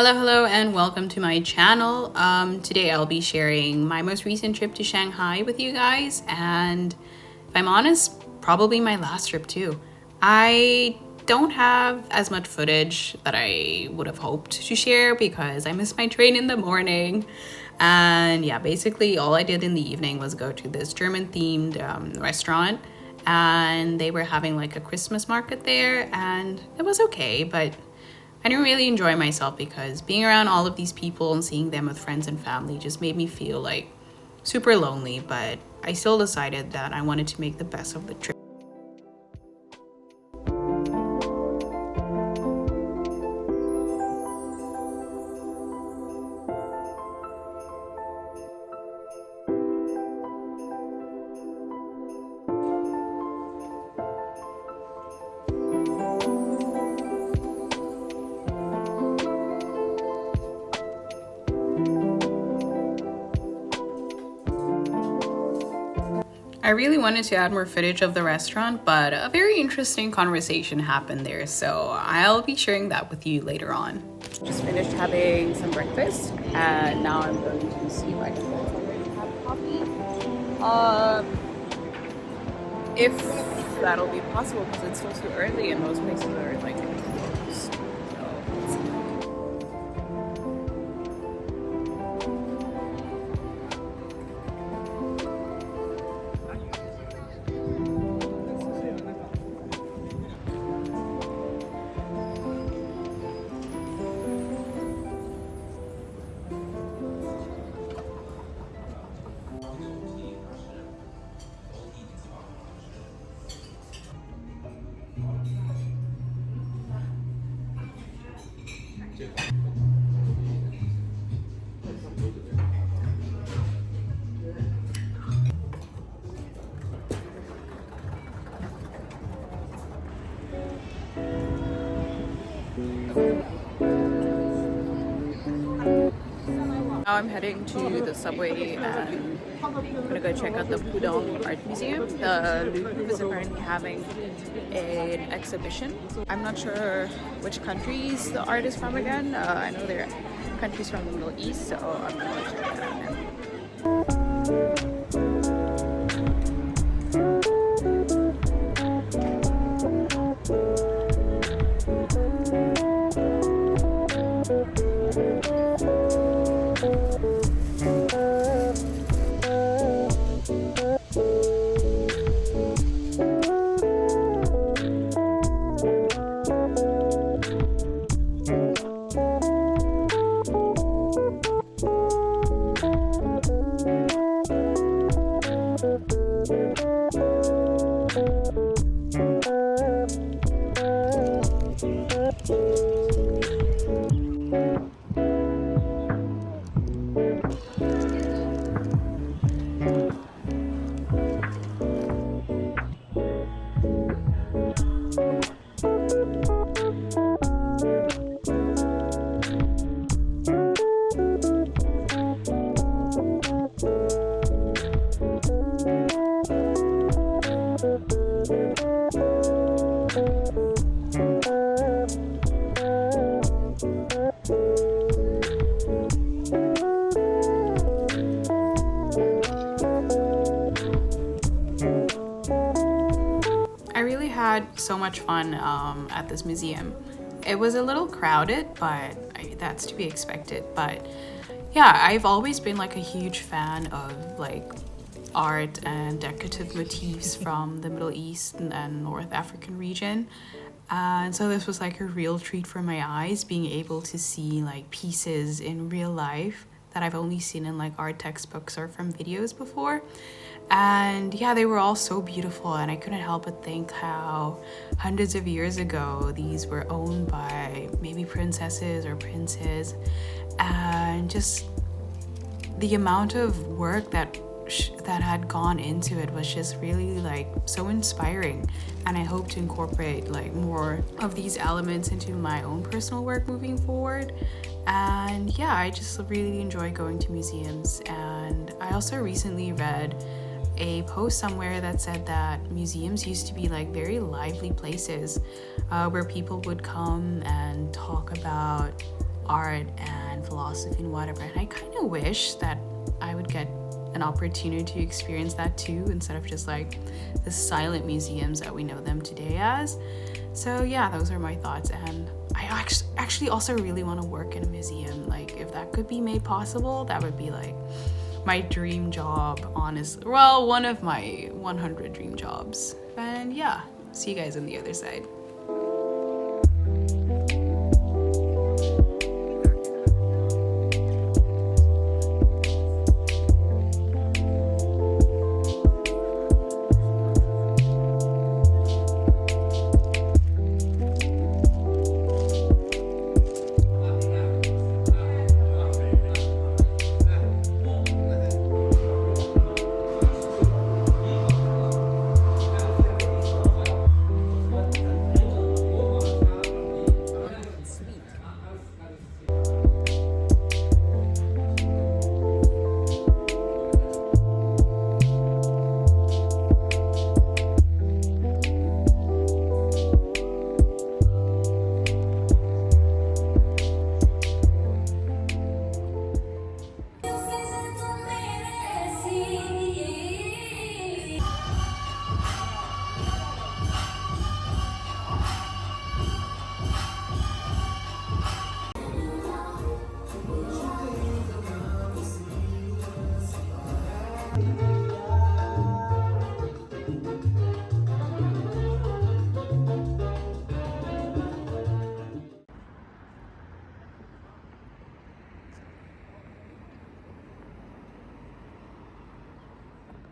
Hello, and welcome to my channel. Today I'll be sharing my most recent trip to Shanghai with you guys, and if I'm honest, probably my last trip too. I don't have as much footage that I would have hoped to share because I missed my train in the morning. And yeah, basically all I did in the evening was go to this German themed restaurant, and they were having like a Christmas market there, and it was okay, but I didn't really enjoy myself because being around all of these people and seeing them with friends and family just made me feel like super lonely, but I still decided that I wanted to make the best of the trip. I really wanted to add more footage of the restaurant, but a very interesting conversation happened there, so I'll be sharing that with you later on. Just finished having some breakfast, and now I'm going to see if I can go somewhere to have coffee. If that'll be possible, because it's still too early and most places are like closed. So let's see. Now I'm heading to the subway and I'm gonna go check out the Pudong Art Museum. The Louvre is apparently having an exhibition. I'm not sure which countries the art is from again. I know they're countries from the Middle East, so I'm gonna go check that out now. I really had so much fun at this museum. It was a little crowded, but that's to be expected. But yeah, I've always been like a huge fan of like art and decorative motifs from the Middle East and North African region. And so this was like a real treat for my eyes, being able to see like pieces in real life that I've only seen in like art textbooks or from videos before. And yeah, they were all so beautiful, and I couldn't help but think how hundreds of years ago these were owned by maybe princesses or princes, and just the amount of work that had gone into it was just really like so inspiring, and I hope to incorporate like more of these elements into my own personal work moving forward. And yeah, I just really enjoy going to museums. And I also recently read a post somewhere that said that museums used to be like very lively places where people would come and talk about art and philosophy and whatever. And I kind of wish that I would get an opportunity to experience that too, instead of just like the silent museums that we know them today as. So yeah, those are my thoughts. And I actually also really want to work in a museum. Like, if that could be made possible, that would be like my dream job, honestly. Well, one of my 100 dream jobs. And yeah, see you guys on the other side.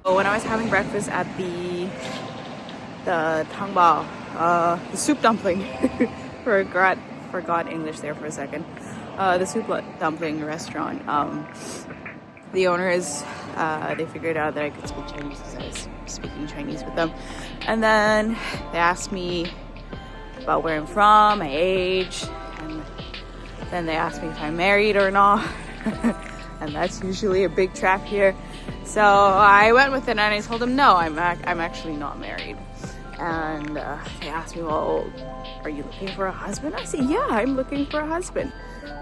When I was having breakfast at the tangbao, the soup dumpling, forgot English there for a second. The soup dumpling restaurant. The owners, they figured out that I could speak Chinese because I was speaking Chinese with them, and then they asked me about where I'm from, my age, and then they asked me if I'm married or not. And that's usually a big trap here. So I went with it and I told them, no, I'm actually not married. And they asked me, well, are you looking for a husband? I said, yeah, I'm looking for a husband.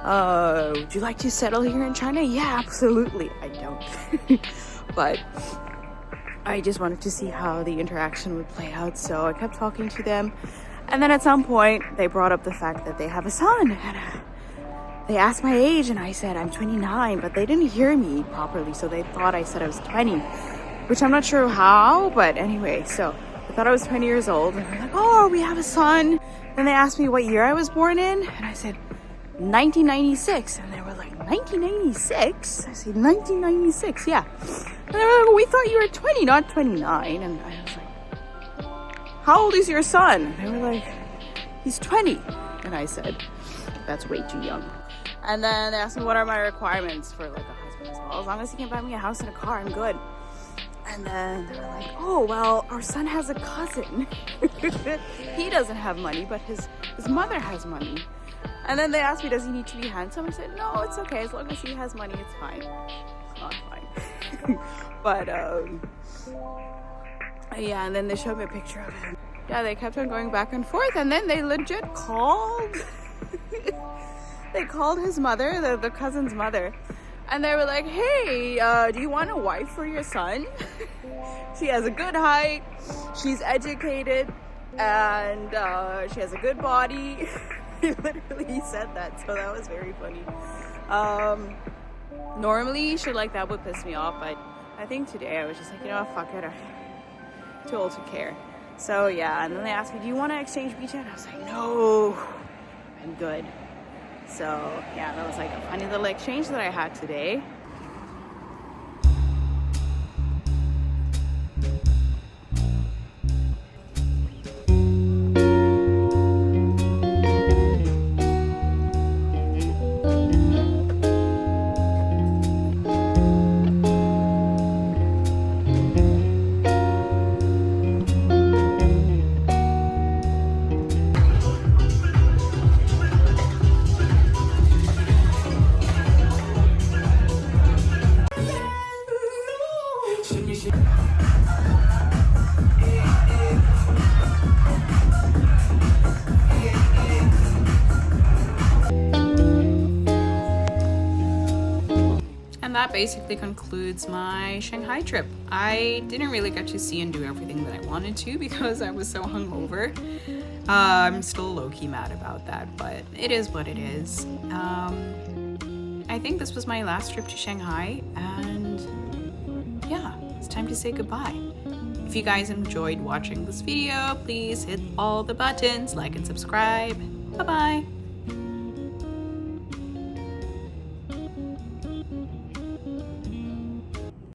Would you like to settle here in China? Yeah, absolutely. I don't. But I just wanted to see how the interaction would play out. So I kept talking to them. And then at some point, they brought up the fact that they have a son. And they asked my age, and I said I'm 29, but they didn't hear me properly, so they thought I said I was 20, which I'm not sure how, but anyway, so I thought I was 20 years old, and they're like, oh, we have a son. Then they asked me what year I was born in, and I said 1996, and they were like, 1996? I said 1996, yeah. And they were like, well, we thought you were 20, not 29, and I was like, how old is your son? And they were like, he's 20, and I said, that's way too young. And then they asked me what are my requirements for like a husband as well. As long as he can buy me a house and a car, I'm good. And then they were like, oh, well, our son has a cousin. He doesn't have money, but his mother has money. And then they asked me, does he need to be handsome? I said, no, it's okay. As long as he has money, it's fine. It's not fine. But, yeah, and then they showed me a picture of him. Yeah, they kept on going back and forth, and then they legit called. They called his mother, the cousin's mother, and they were like, hey, do you want a wife for your son? She has a good height, she's educated, and she has a good body. He literally said that, so that was very funny. Normally shit like that would piss me off, but I think today I was just like, you know what, fuck it, I'm too old to care. So yeah, and then they asked me, do you want to exchange WeChat? And I was like, no, I'm good. So yeah, that was like a funny little exchange that I had today. that basically concludes my Shanghai trip. I didn't really get to see and do everything that I wanted to because I was so hungover. I'm still low-key mad about that, but it is what it is. I think this was my last trip to Shanghai, and yeah, it's time to say goodbye. If you guys enjoyed watching this video, please hit all the buttons, like and subscribe. Bye-bye!